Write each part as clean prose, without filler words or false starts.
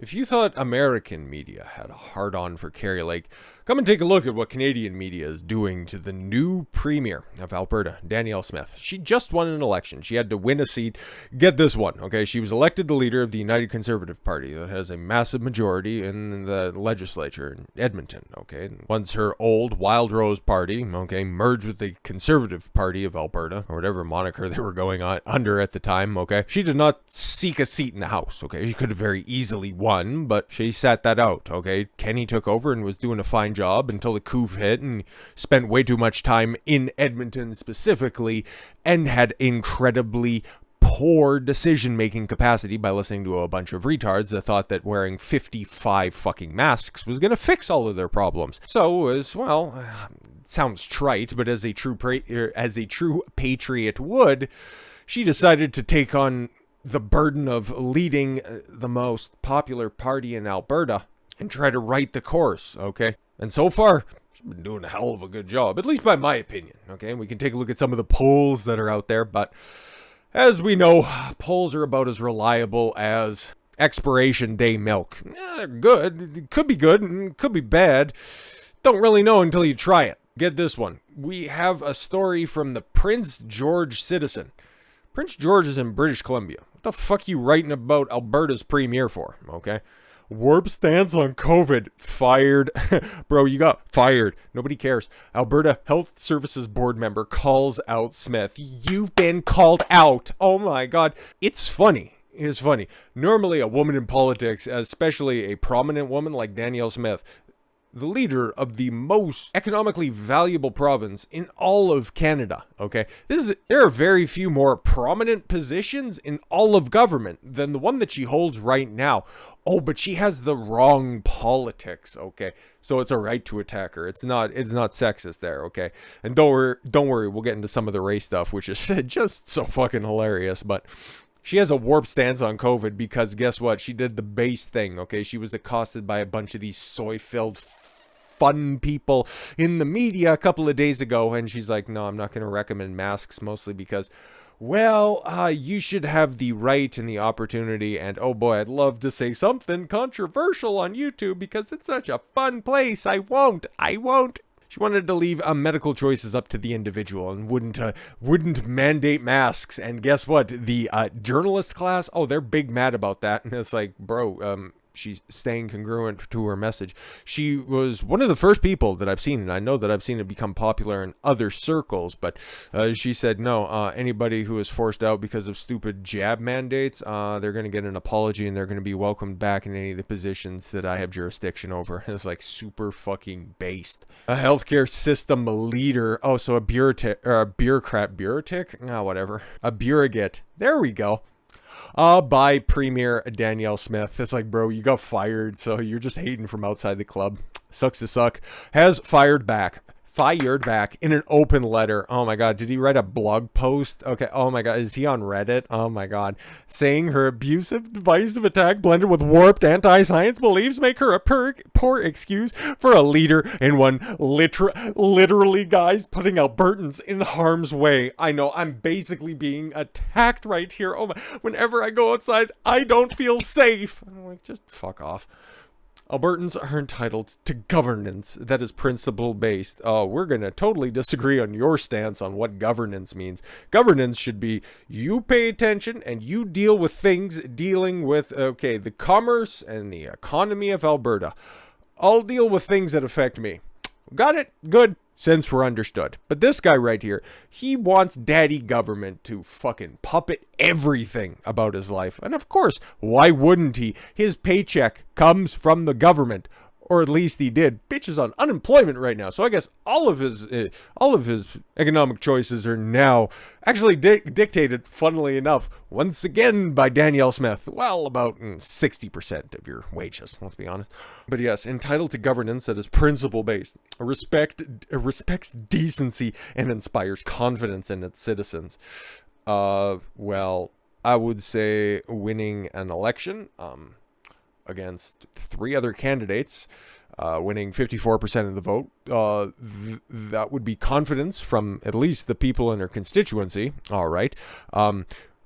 If you thought American media had a hard-on for Carrie Lake, come and take a look at what Canadian media is doing to the new Premier of Alberta, Danielle Smith. She just won an election. She had to win a seat. Get this one, okay? She was elected the leader of the United Conservative Party that has a massive majority in the legislature in Edmonton, okay? Once her old Wild Rose Party, okay, merged with the Conservative Party of Alberta, or whatever moniker they were going on under at the time, okay? She did not seek a seat in the House, okay? She could have very easily won, but she sat that out, okay? Kenny took over and was doing a fine job until the coof hit and spent way too much time in Edmonton specifically and had incredibly poor decision-making capacity by listening to a bunch of retards that thought that wearing 55 fucking masks was going to fix all of their problems. So, as well, it sounds trite, but as a true patriot would, she decided to take on the burden of leading the most popular party in Alberta and try to right the course, okay? And so far, she's been doing a hell of a good job, at least by my opinion, okay? We can take a look at some of the polls that are out there, but as we know, polls are about as reliable as expiration day milk. They're good. It could be good and could be bad. Don't really know until you try it. Get this one. We have a story from the Prince George Citizen. Prince George is in British Columbia. What the fuck you writing about Alberta's premier for, okay? Warp stance on COVID. Fired. Bro, you got fired. Nobody cares. Alberta Health Services Board member calls out Smith. You've been called out. Oh my God. It's funny. It's funny. Normally a woman in politics, especially a prominent woman like Danielle Smith, the leader of the most economically valuable province in all of Canada, okay? There are very few more prominent positions in all of government than the one that she holds right now. Oh, but she has the wrong politics, okay? So it's a right to attack her. It's not sexist there, okay? And don't worry, we'll get into some of the race stuff, which is just so fucking hilarious, but she has a warped stance on COVID because guess what? She did the base thing, okay? She was accosted by a bunch of these soy-filled fun people in the media a couple of days ago, and she's like, no, I'm not going to recommend masks, mostly because, well, you should have the right and the opportunity, and oh boy, I'd love to say something controversial on YouTube because it's such a fun place. I won't. She wanted to leave medical choices up to the individual and wouldn't mandate masks. And guess what? The journalist class, oh, they're big mad about that. And it's like, bro, she's staying congruent to her message. She was one of the first people that I've seen, and I know that I've seen it become popular in other circles, but she said, no, anybody who is forced out because of stupid jab mandates, they're going to get an apology and they're going to be welcomed back in any of the positions that I have jurisdiction over. It's like super fucking based. A healthcare system leader. Oh, so a bureaucrat, whatever. A bureaucrat. There we go. By Premier Danielle Smith. It's like, bro, you got fired, so you're just hating from outside the club. Sucks to suck. Has fired back in an open letter. Oh my God, did he write a blog post? Okay, oh my God, is he on Reddit? Oh my God. Saying her abusive, divisive attack blended with warped anti-science beliefs make her a poor excuse for a leader in one literally, guys, putting Albertans in harm's way. I know, I'm basically being attacked right here. Oh my, whenever I go outside, I don't feel safe. I'm like, just fuck off. Albertans are entitled to governance that is principle-based. We're going to totally disagree on your stance on what governance means. Governance should be you pay attention and you deal with things dealing with, okay, the commerce and the economy of Alberta. I'll deal with things that affect me. Got it? Good. Since we're understood. But this guy right here, he wants daddy government to fucking puppet everything about his life. And of course, why wouldn't he? His paycheck comes from the government. Or at least he did. Bitch is on unemployment right now. So I guess all of his economic choices are now actually dictated, funnily enough, once again by Danielle Smith. Well, about 60% of your wages, let's be honest. But yes, entitled to governance that is principle-based, respects decency, and inspires confidence in its citizens. Well, I would say winning an election, against three other candidates, winning 54% of the vote. That would be confidence from at least the people in her constituency. All right.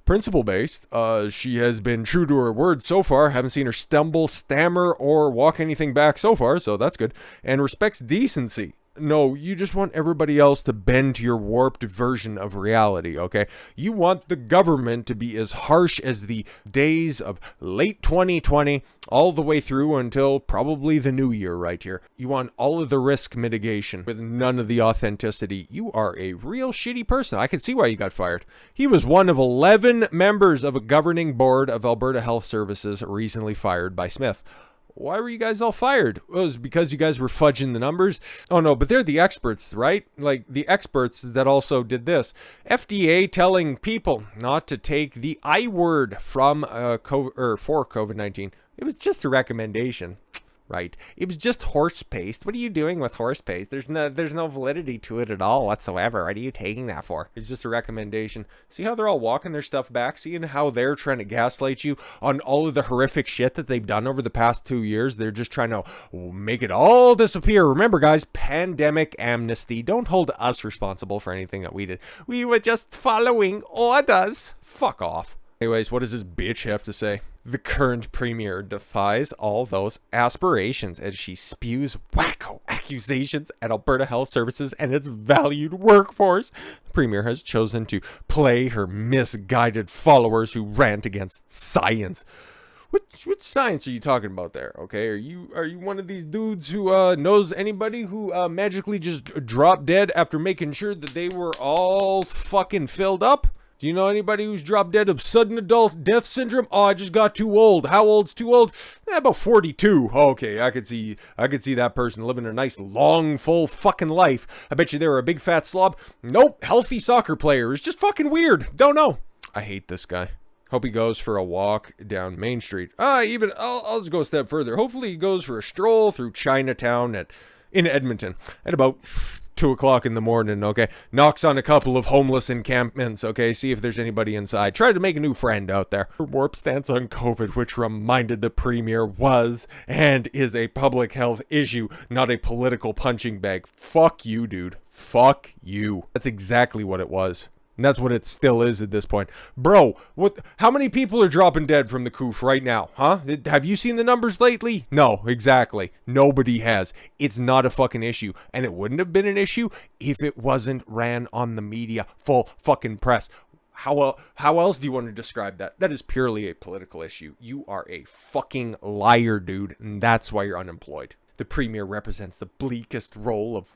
principle-based. She has been true to her word so far. Haven't seen her stumble, stammer, or walk anything back so far, so that's good. And respects decency. No, you just want everybody else to bend to your warped version of reality, okay? You want the government to be as harsh as the days of late 2020 all the way through until probably the new year right here. You want all of the risk mitigation with none of the authenticity. You are a real shitty person. I can see why you got fired. He was one of 11 members of a governing board of Alberta Health Services recently fired by Smith. Why were you guys all fired? Well, it was because you guys were fudging the numbers. Oh no, but they're the experts, right? Like the experts that also did this. FDA telling people not to take the I word from for COVID-19. It was just a recommendation. Right. It was just horse paste. What are you doing with horse paste? There's no validity to it at all whatsoever. What are you taking that for? It's just a recommendation. See how they're all walking their stuff back? Seeing how they're trying to gaslight you on all of the horrific shit that they've done over the past 2 years? They're just trying to make it all disappear. Remember, guys, pandemic amnesty. Don't hold us responsible for anything that we did. We were just following orders. Fuck off. Anyways, what does this bitch have to say? The current premier defies all those aspirations as she spews wacko accusations at Alberta Health Services and its valued workforce. The premier has chosen to play her misguided followers who rant against science. Which science are you talking about there? Okay, are you one of these dudes who knows anybody who magically just dropped dead after making sure that they were all fucking filled up? Do you know anybody who's dropped dead of sudden adult death syndrome? Oh, I just got too old. How old's too old? About 42. Okay, I could see that person living a nice, long, full fucking life. I bet you they were a big fat slob. Nope, healthy soccer player. It's just fucking weird. Don't know. I hate this guy. Hope he goes for a walk down Main Street. I'll just go a step further. Hopefully he goes for a stroll through Chinatown in Edmonton at about 2 o'clock in the morning, okay? Knocks on a couple of homeless encampments, okay? See if there's anybody inside. Try to make a new friend out there. Her warp stance on COVID, which reminded the premier was and is a public health issue, not a political punching bag. Fuck you, dude. Fuck you. That's exactly what it was. And that's what it still is at this point. Bro, how many people are dropping dead from the coof right now, huh? Have you seen the numbers lately? No, exactly. Nobody has. It's not a fucking issue. And it wouldn't have been an issue if it wasn't ran on the media full fucking press. How else do you want to describe that? That is purely a political issue. You are a fucking liar, dude. And that's why you're unemployed. The premier represents the bleakest of role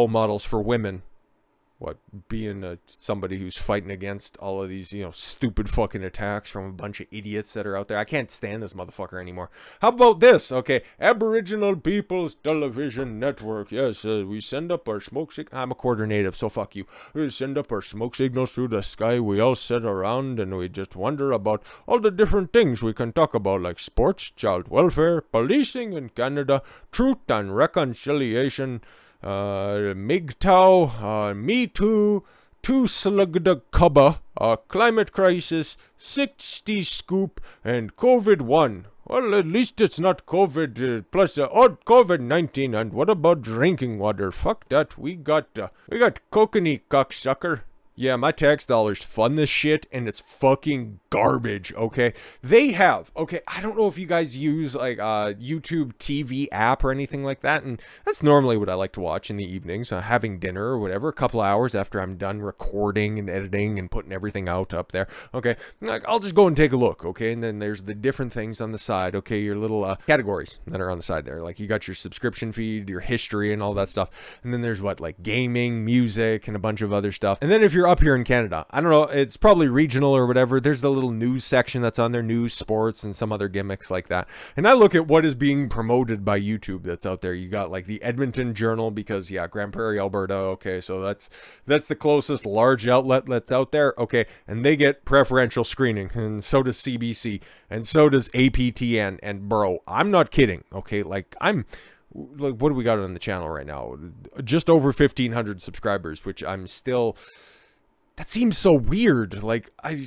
models for women. What, being somebody who's fighting against all of these, stupid fucking attacks from a bunch of idiots that are out there. I can't stand this motherfucker anymore. How about this? Okay, Aboriginal People's Television Network. Yes, we send up our smoke signals. I'm a quarter native, so fuck you. We send up our smoke signals through the sky. We all sit around and we just wonder about all the different things we can talk about, like sports, child welfare, policing in Canada, truth and reconciliation, MGTOW, Me Too, Two Slugda Cubba, Climate Crisis, 60 Scoop, and COVID-1. Well, at least it's not COVID plus COVID-19. And what about drinking water? Fuck that. We got kokanee, cocksucker. Yeah, my tax dollars fund this shit, and it's fucking garbage, okay? They have, okay, I don't know if you guys use, like, YouTube TV app or anything like that, and that's normally what I like to watch in the evenings, having dinner or whatever, a couple hours after I'm done recording and editing and putting everything out up there, okay? Like, I'll just go and take a look, okay? And then there's the different things on the side, okay? Your little categories that are on the side there, like, you got your subscription feed, your history, and all that stuff, and then there's what, like, gaming, music, and a bunch of other stuff, and then if you're up here in Canada, I don't know, it's probably regional or whatever, there's the little news section that's on there, news, sports, and some other gimmicks like that. And I look at what is being promoted by YouTube that's out there. You got like the Edmonton Journal, because Grand Prairie, Alberta, okay, so that's the closest large outlet that's out there, okay, and they get preferential screening, and so does CBC, and so does APTN, and bro, I'm not kidding, okay, like what do we got on the channel right now? Just over 1,500 subscribers, which I'm still... That seems so weird. Like, I'm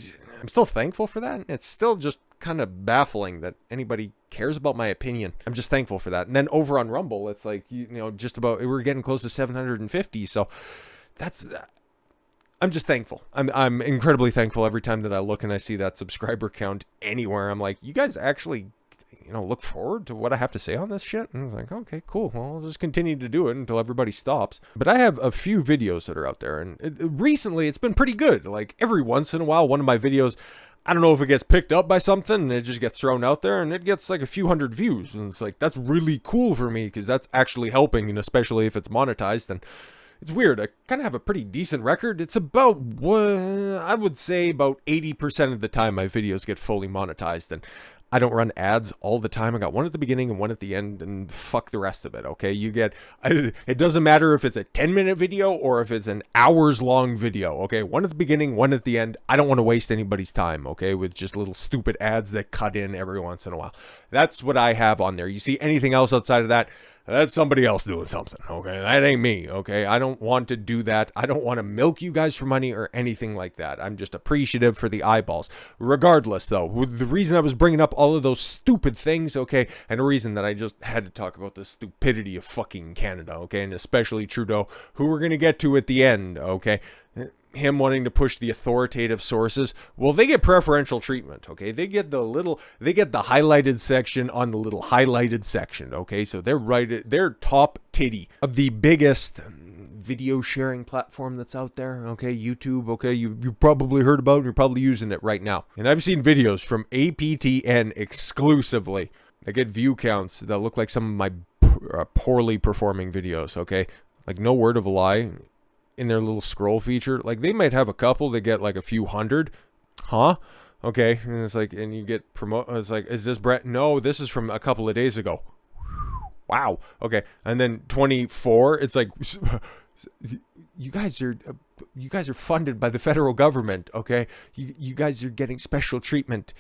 still thankful for that. It's still just kind of baffling that anybody cares about my opinion. I'm just thankful for that. And then over on Rumble, it's like, just about, we're getting close to 750. So that's, I'm just thankful. I'm incredibly thankful every time that I look and I see that subscriber count anywhere. I'm like, you guys actually, look forward to what I have to say on this shit? And I was like, okay, cool. Well, I'll just continue to do it until everybody stops. But I have a few videos that are out there, and recently it's been pretty good. Like every once in a while, one of my videos, I don't know if it gets picked up by something and it just gets thrown out there and it gets like a few hundred views. And it's like, that's really cool for me because that's actually helping. And especially if it's monetized, and it's weird. I kind of have a pretty decent record. It's about, I would say about 80% of the time my videos get fully monetized. And I don't run ads all the time. I got one at the beginning and one at the end, and fuck the rest of it, okay? It doesn't matter if it's a 10-minute video or if it's an hours-long video, okay? One at the beginning, one at the end. I don't want to waste anybody's time, okay, with just little stupid ads that cut in every once in a while. That's what I have on there. You see anything else outside of that, that's somebody else doing something, okay? That ain't me, okay? I don't want to do that. I don't want to milk you guys for money or anything like that. I'm just appreciative for the eyeballs. Regardless, though, the reason I was bringing up all of those stupid things, okay, and the reason that I just had to talk about the stupidity of fucking Canada, okay, and especially Trudeau, who we're going to get to at the end, okay? Him wanting to push the authoritative sources, well, they get preferential treatment, okay? They get the highlighted section on the little highlighted section, okay? So they're top titty of the biggest video sharing platform that's out there, okay? YouTube, okay? You probably heard about it, you're probably using it right now. And I've seen videos from APTN exclusively that get view counts that look like some of my poorly performing videos, okay? Like, no word of a lie. In their little scroll feature, like they might have a couple that get like a few hundred, okay, and it's like, and you get it's like, is this Brett? No, this is from a couple of days ago. Wow, okay, and then 24, it's like, you guys are funded by the federal government, okay? You guys are getting special treatment.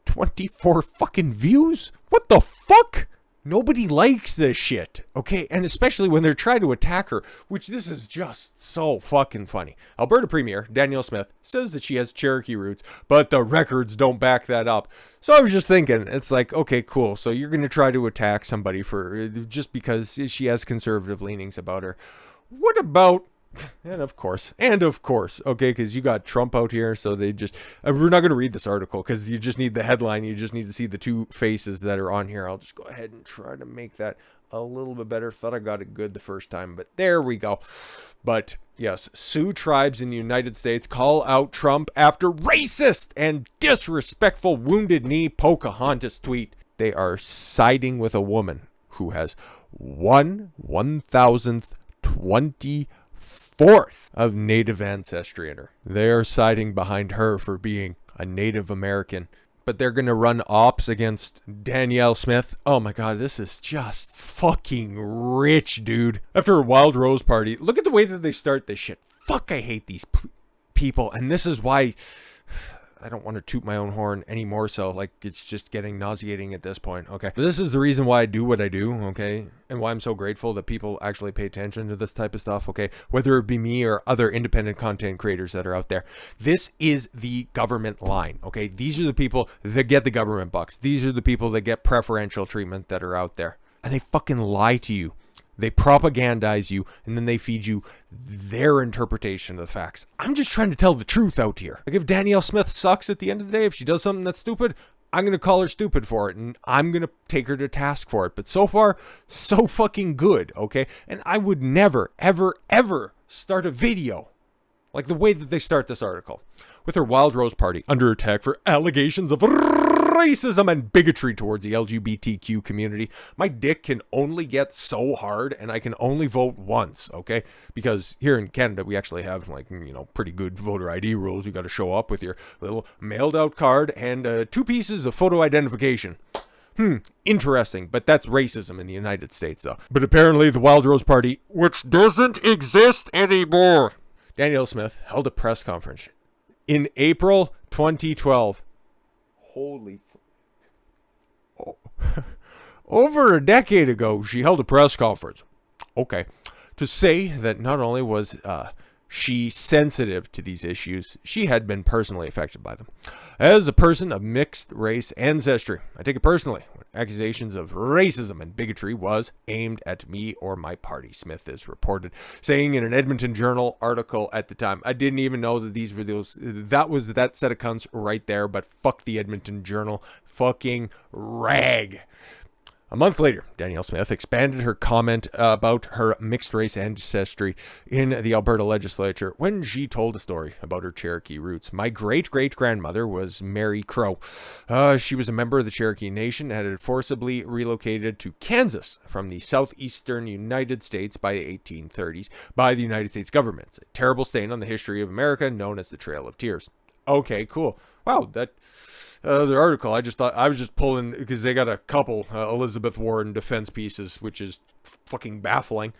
24 fucking views? What the fuck? Nobody likes this shit, okay? And especially when they're trying to attack her, which this is just so fucking funny. Alberta Premier Danielle Smith says that she has Cherokee roots, but the records don't back that up. So I was just thinking, it's like, okay, cool. So you're going to try to attack somebody just because she has conservative leanings about her. What about... And of course, okay, because you got Trump out here, so they just, we're not going to read this article because you just need the headline, you just need to see the two faces that are on here. I'll just go ahead and try to make that a little bit better. Thought I got it good the first time, but there we go. But yes, Sioux tribes in the United States call out Trump after racist and disrespectful Wounded Knee Pocahontas tweet. They are siding with a woman who has 1,024th of Native ancestry in her. They are siding behind her for being a Native American. But they're going to run ops against Danielle Smith. Oh my god, this is just fucking rich, dude. After a Wild Rose party, look at the way that they start this shit. Fuck, I hate these people. And this is why I don't want to toot my own horn anymore, so like it's just getting nauseating at this point, okay? But this is the reason why I do what I do, okay? And why I'm so grateful that people actually pay attention to this type of stuff, okay? Whether it be me or other independent content creators that are out there. This is the government line, okay? These are the people that get the government bucks. These are the people that get preferential treatment that are out there. And they fucking lie to you. They propagandize you, and then they feed you their interpretation of the facts. I'm just trying to tell the truth out here. Like, if Danielle Smith sucks at the end of the day, if she does something that's stupid, I'm going to call her stupid for it, and I'm going to take her to task for it. But so far, so fucking good, okay? And I would never, ever, ever start a video like the way that they start this article. With her Wild Rose party under attack for allegations of racism and bigotry towards the LGBTQ community. My dick can only get so hard, and I can only vote once, okay? Because here in Canada, we actually have, like, pretty good voter ID rules. You got to show up with your little mailed out card and 2 pieces of photo identification. Interesting, but that's racism in the United States, though. But apparently the Wild Rose party, which doesn't exist anymore. Danielle Smith held a press conference in April 2012. Holy... Over a decade ago, she held a press conference, okay, to say that not only was she sensitive to these issues, she had been personally affected by them. As a person of mixed race ancestry, I take it personally accusations of racism and bigotry was aimed at me or my party, Smith is reported, saying in an Edmonton Journal article at the time. I didn't even know that these were those, that was that set of cunts right there, but fuck the Edmonton Journal. Fucking rag. A month later, Danielle Smith expanded her comment about her mixed-race ancestry in the Alberta legislature when she told a story about her Cherokee roots. My great-great-grandmother was Mary Crow. She was a member of the Cherokee Nation and had forcibly relocated to Kansas from the southeastern United States by the 1830s by the United States government. It's a terrible stain on the history of America known as the Trail of Tears. Okay, cool. Wow, that... the article, I just thought, I was just pulling, because they got a couple Elizabeth Warren defense pieces, which is fucking baffling.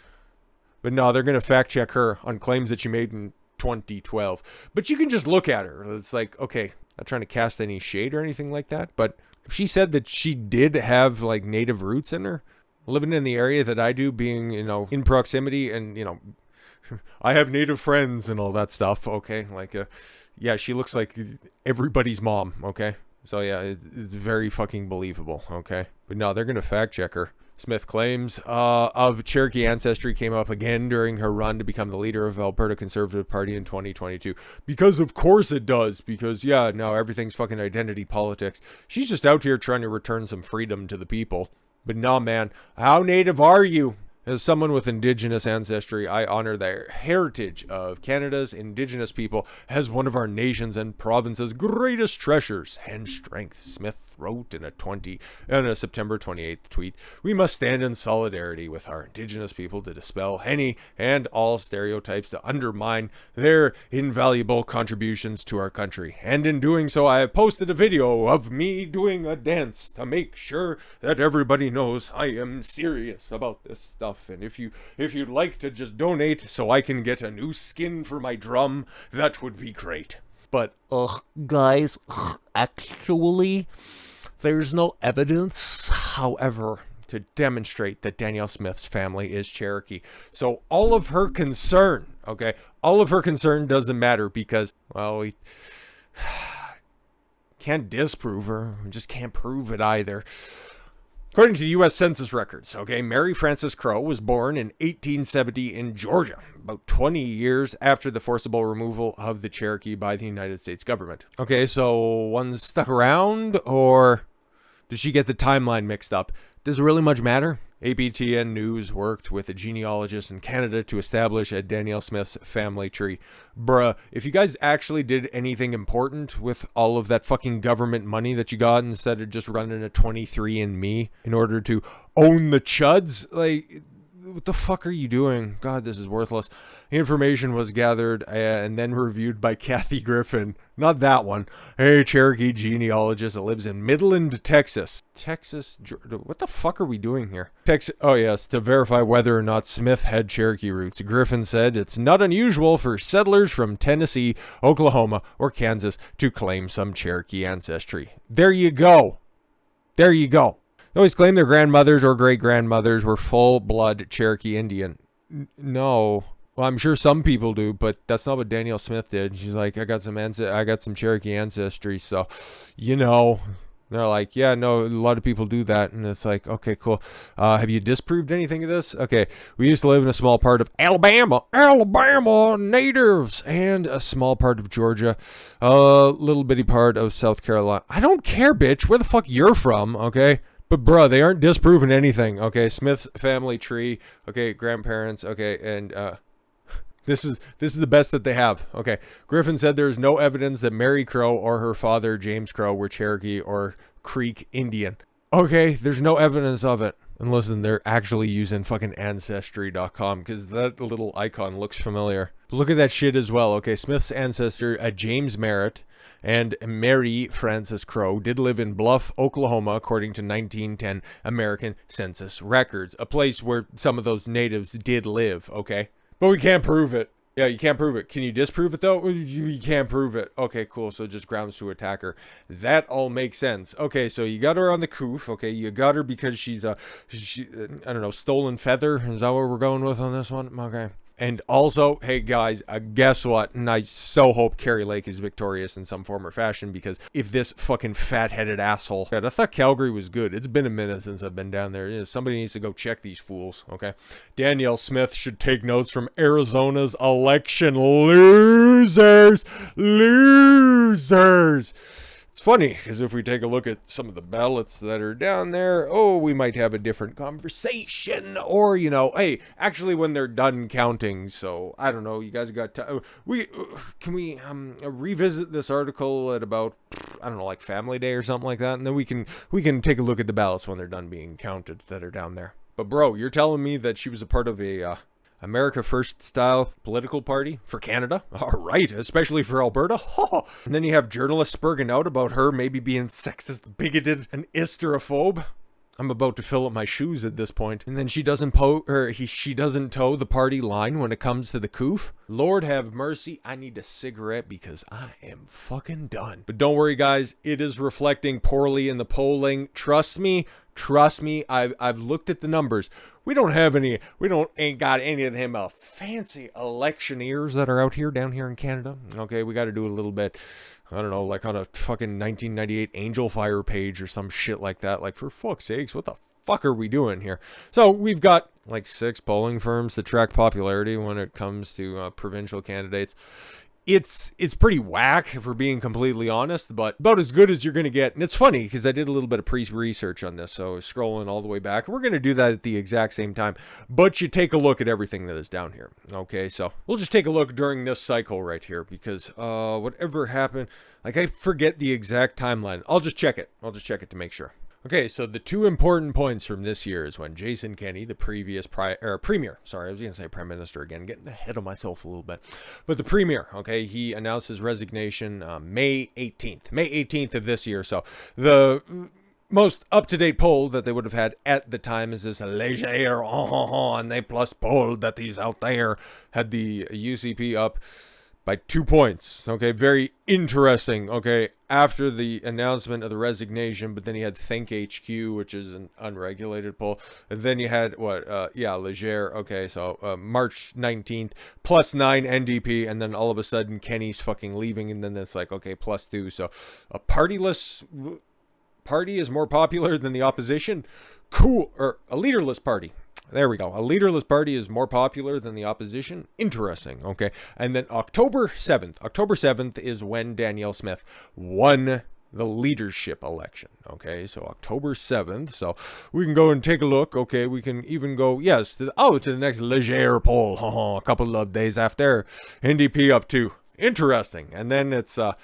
But no, they're going to fact check her on claims that she made in 2012. But you can just look at her. It's like, okay, not trying to cast any shade or anything like that. But if she said that she did have like native roots in her, living in the area that I do, being, you know, in proximity and, you know, I have native friends and all that stuff. Okay. Like, yeah, she looks like everybody's mom. Okay. So yeah, it's very fucking believable, okay? But no, they're going to fact check her. Smith claims of Cherokee ancestry came up again during her run to become the leader of Alberta Conservative Party in 2022. Because of course it does. Because yeah, now everything's fucking identity politics. She's just out here trying to return some freedom to the people. But no, man, how native are you? As someone with Indigenous ancestry, I honor the heritage of Canada's Indigenous people as one of our nation's and province's greatest treasures and strengths, Smith wrote in a September 28th tweet. We must stand in solidarity with our Indigenous people to dispel any and all stereotypes to undermine their invaluable contributions to our country. And in doing so, I have posted a video of me doing a dance to make sure that everybody knows I am serious about this stuff. And if you'd like to just donate so I can get a new skin for my drum, that would be great. But guys, actually, there's no evidence, however, to demonstrate that Danielle Smith's family is Cherokee. So all of her concern, okay, all of her concern doesn't matter because, well, we can't disprove her. We just can't prove it either. According to the U.S. Census records, okay, Mary Frances Crow was born in 1870 in Georgia, about 20 years after the forcible removal of the Cherokee by the United States government. Okay, so one stuck around, or did she get the timeline mixed up? Does it really much matter? APTN News worked with a genealogist in Canada to establish a Danielle Smith's family tree. Bruh, if you guys actually did anything important with all of that fucking government money that you got instead of just running a 23andMe in order to own the chuds, like, what the fuck are you doing? God, this is worthless. The information was gathered and then reviewed by Kathy Griffin. Not that one. A Cherokee genealogist that lives in Midland, Texas. Texas? What the fuck are we doing here? Texas. Oh, yes, to verify whether or not Smith had Cherokee roots. Griffin said it's not unusual for settlers from Tennessee, Oklahoma, or Kansas to claim some Cherokee ancestry. There you go. There you go. They always claim their grandmothers or great-grandmothers were full-blood Cherokee Indian. No. Well, I'm sure some people do, but that's not what Danielle Smith did. She's like, I got some Cherokee ancestry, so, you know. They're like, yeah, no, a lot of people do that. And it's like, okay, cool. Have you disproved anything of this? Okay, we used to live in a small part of Alabama natives, and a small part of Georgia, a little bitty part of South Carolina. I don't care, bitch, where the fuck you're from, okay? But bruh, they aren't disproving anything, okay? Smith's family tree, okay, grandparents, okay, and this is the best that they have, okay? Griffin said there is no evidence that Mary Crow or her father James Crow were Cherokee or Creek Indian. Okay, there's no evidence of it. And listen, they're actually using fucking Ancestry.com because that little icon looks familiar. But look at that shit as well, okay? Smith's ancestor, James Merritt, and Mary Frances Crow did live in Bluff, Oklahoma, according to 1910 American Census records. A place where some of those natives did live, okay? But we can't prove it. Yeah, you can't prove it. Can you disprove it, though? You can't prove it. Okay, cool. So just grounds to attack her. That all makes sense. Okay, so you got her on the coof. Okay, you got her because she's I don't know, stolen feather. Is that what we're going with on this one? Okay. And also, hey guys, guess what? And I so hope Carrie Lake is victorious in some form or fashion, because if this fucking fat-headed asshole... I thought Calgary was good. It's been a minute since I've been down there. Somebody needs to go check these fools, okay? Danielle Smith should take notes from Arizona's election. Losers! Losers! It's funny, because if we take a look at some of the ballots that are down there, we might have a different conversation. Or, hey, actually when they're done counting, so, I don't know, you guys got time. Can we revisit this article at about, I don't know, like Family Day or something like that? And then we can take a look at the ballots when they're done being counted that are down there. But bro, you're telling me that she was a part of a, America First style political party for Canada? All right, especially for Alberta. And then you have journalists spurging out about her maybe being sexist, bigoted, and hysterophobe. I'm about to fill up my shoes at this point. And then she doesn't she doesn't toe the party line when it comes to the coof. Lord have mercy, I need a cigarette because I am fucking done. But don't worry guys, it is reflecting poorly in the polling. Trust me, I've looked at the numbers. We ain't got any of them fancy electioneers that are out here down here in Canada. Okay, we got to do a little bit, I don't know, like on a fucking 1998 Angel Fire page or some shit like that. Like, for fuck's sakes, what the fuck are we doing here? So we've got like 6 polling firms that track popularity when it comes to provincial candidates. It's pretty whack, if we're being completely honest, but about as good as you're going to get. And it's funny, because I did a little bit of pre-research on this, so scrolling all the way back. We're going to do that at the exact same time. But you take a look at everything that is down here. Okay, so we'll just take a look during this cycle right here, because whatever happened, like I forget the exact timeline. I'll just check it to make sure. Okay, so the 2 important points from this year is when Jason Kenney, the previous premier, sorry, I was going to say prime minister again, getting ahead of myself a little bit, but the premier, okay, he announced his resignation May 18th of this year. So the most up-to-date poll that they would have had at the time is this Leger, and they plus poll that he's out there, had the UCP up by 2 points. Okay, very interesting. Okay, after the announcement of the resignation, but then you had Think HQ, which is an unregulated poll. And then you had Leger. Okay, so March 19th, +9 NDP, and then all of a sudden Kenny's fucking leaving, and then it's like, okay, +2. So a partyless party is more popular than the opposition. Cool. Or a leaderless party. There we go. A leaderless party is more popular than the opposition. Interesting. Okay. And then October 7th is when Danielle Smith won the leadership election. Okay. So October 7th. So we can go and take a look. Okay. We can even go, yes, to the next Leger poll. A couple of days after. NDP up to. Interesting. And then it's unfettered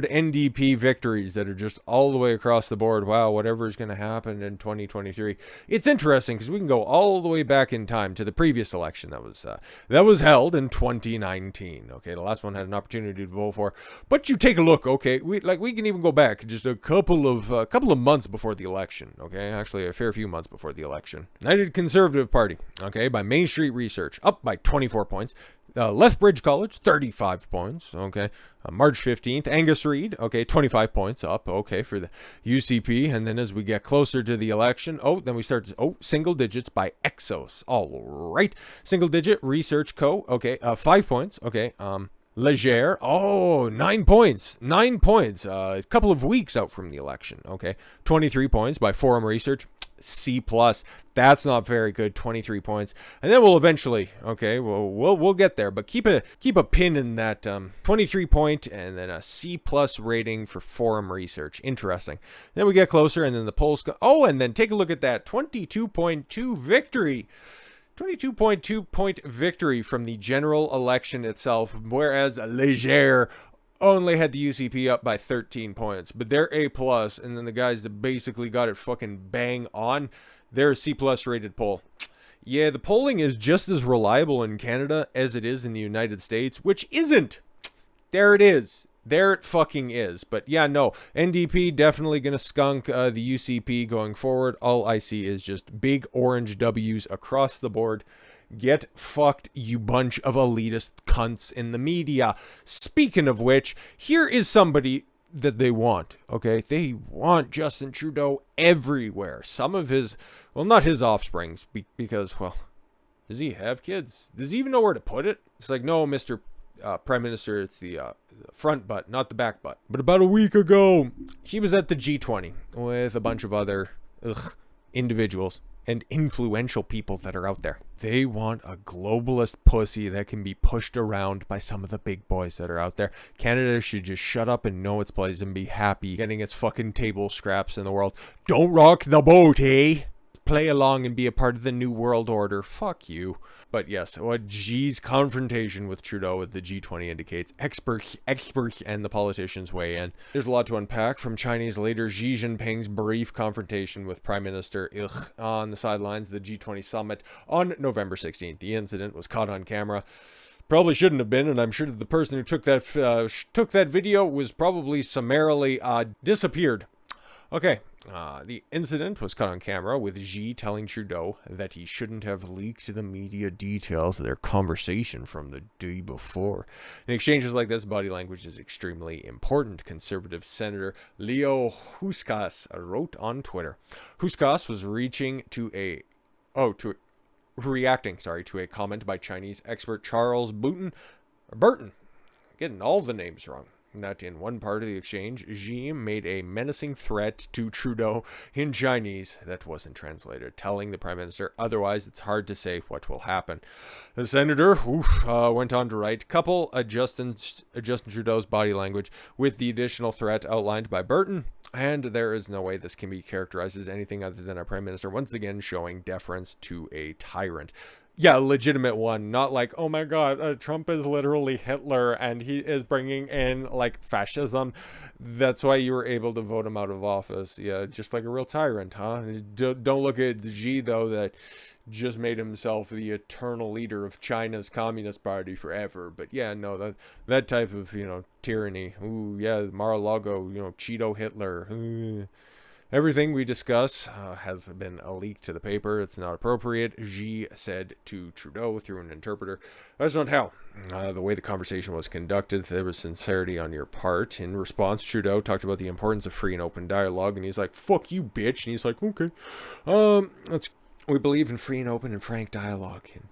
NDP victories that are just all the way across the board. Wow, whatever is going to happen in 2023. It's interesting because we can go all the way back in time to the previous election that was held in 2019. Okay, the last one had an opportunity to vote for, but you take a look. Okay, we can even go back just a couple of months before the election. Okay, actually a fair few months before the election. United Conservative Party. Okay, by Main Street Research, up by 24 points. Lethbridge College, 35 points, okay. March 15th, Angus Reid, okay, 25 points up, okay, for the UCP. And then as we get closer to the election, then we start to, single digits by Exos. All right. Single digit Research Co., okay, 5 points, okay. Leger, 9 points, a couple of weeks out from the election, okay. 23 points by Forum Research. C+. That's not very good. 23 points. And then we'll eventually, okay, we'll get there, but keep a pin in that 23 point and then a C+ rating for Forum Research. Interesting. Then we get closer and then the polls go, and then take a look at that 22.2 victory. 22.2 point victory from the general election itself, whereas Leger only had the UCP up by 13 points, but they're A+, and then the guys that basically got it fucking bang on, they're a C+ rated poll. Yeah, the polling is just as reliable in Canada as it is in the United States, which isn't. There it is. There it fucking is. But yeah, no, NDP definitely gonna skunk the UCP going forward. All I see is just big orange W's across the board. Get fucked, you bunch of elitist cunts in the media. Speaking of which, here is somebody that they want, okay? They want Justin Trudeau everywhere. Some of his, well, not his offsprings, because, well, Does he have kids? Does he even know where to put it? It's like, no, Mr. Prime Minister, it's the front butt, not the back butt. But about a week ago, he was at the G20 with a bunch of other individuals and influential people that are out there. They want a globalist pussy that can be pushed around by some of the big boys that are out there. Canada should just shut up and know its place and be happy getting its fucking table scraps in the world. Don't rock the boat, eh? Play along and be a part of the new world order. Fuck you. But yes, what Xi's confrontation with Trudeau at the G20 indicates, experts and the politicians weigh in. There's a lot to unpack from Chinese leader Xi Jinping's brief confrontation with Prime Minister on the sidelines of the G20 summit on November 16th. The incident was caught on camera. Probably shouldn't have been, and I'm sure that the person who took that video was probably summarily disappeared. Okay, the incident was caught on camera with Xi telling Trudeau that he shouldn't have leaked to the media details of their conversation from the day before. In exchanges like this, body language is extremely important, Conservative Senator Leo Huskas wrote on Twitter. Huskas was reacting to a comment by Chinese expert Charles Burton, getting all the names wrong. That in one part of the exchange, Xi made a menacing threat to Trudeau in Chinese that wasn't translated, telling the Prime Minister, otherwise it's hard to say what will happen. The Senator went on to write, couple Justin Trudeau's body language with the additional threat outlined by Burton, and there is no way this can be characterized as anything other than our Prime Minister once again showing deference to a tyrant. Yeah, legitimate one, not like, oh my god, Trump is literally Hitler and he is bringing in like fascism. That's why you were able to vote him out of office. Yeah, just like a real tyrant, huh? Don't look at Xi though, that just made himself the eternal leader of China's Communist Party forever. But yeah, no, that type of, tyranny. Ooh, yeah, Mar-a-Lago, Cheeto Hitler. Everything we discuss has been leaked to the paper. It's not appropriate, Xi said to Trudeau through an interpreter. That's not how. The way the conversation was conducted, there was sincerity on your part. In response, Trudeau talked about the importance of free and open dialogue, and he's like, fuck you, bitch. And he's like, okay. We believe in free and open and frank dialogue, and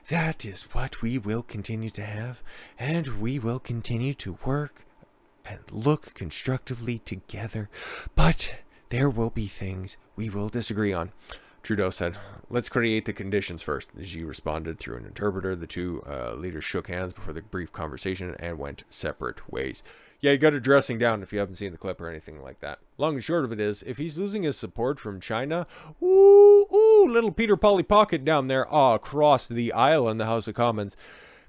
that is what we will continue to have, and we will continue to work and look constructively together. But there will be things we will disagree on. Trudeau said, let's create the conditions first. Xi responded through an interpreter. The two leaders shook hands before the brief conversation and went separate ways. Yeah, you got it dressing down if you haven't seen the clip or anything like that. Long and short of it is, if he's losing his support from China, little Peter Polly Pocket down there across the aisle in the House of Commons,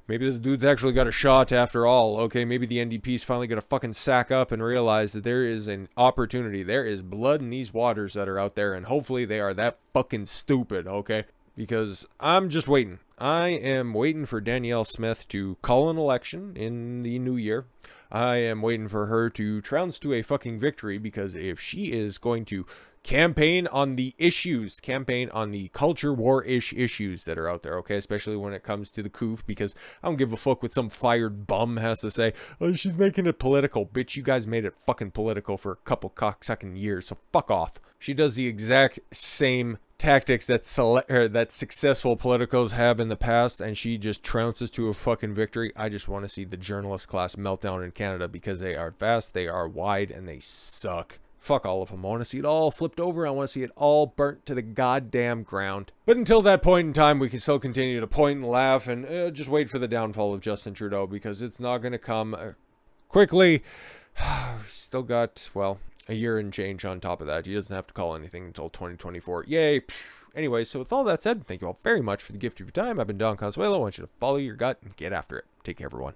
maybe this dude's actually got a shot after all. Okay, maybe the NDP's finally gonna fucking sack up and realize that there is an opportunity. There is blood in these waters that are out there, and hopefully they are that fucking stupid, okay? Because I'm just waiting. I am waiting for Danielle Smith to call an election in the new year. I am waiting for her to trounce to a fucking victory, because if she is going to campaign on the culture war-ish issues that are out there, okay, especially when it comes to the coof, because I don't give a fuck what some fired bum has to say. Oh, she's making it political. Bitch, you guys made it fucking political for a couple cocksucking years, so fuck off. She does the exact same tactics that successful politicos have in the past, and she just trounces to a fucking victory. I just want to see the journalist class meltdown in Canada, because they are vast, they are wide, and they suck. Fuck all of them. I want to see it all flipped over. I want to see it all burnt to the goddamn ground. But until that point in time, we can still continue to point and laugh and just wait for the downfall of Justin Trudeau, because it's not going to come quickly. Still got, well, a year and change on top of that. He doesn't have to call anything until 2024. Yay. Anyway, so with all that said, thank you all very much for the gift of your time. I've been Don Consuelo. I want you to follow your gut and get after it. Take care, everyone.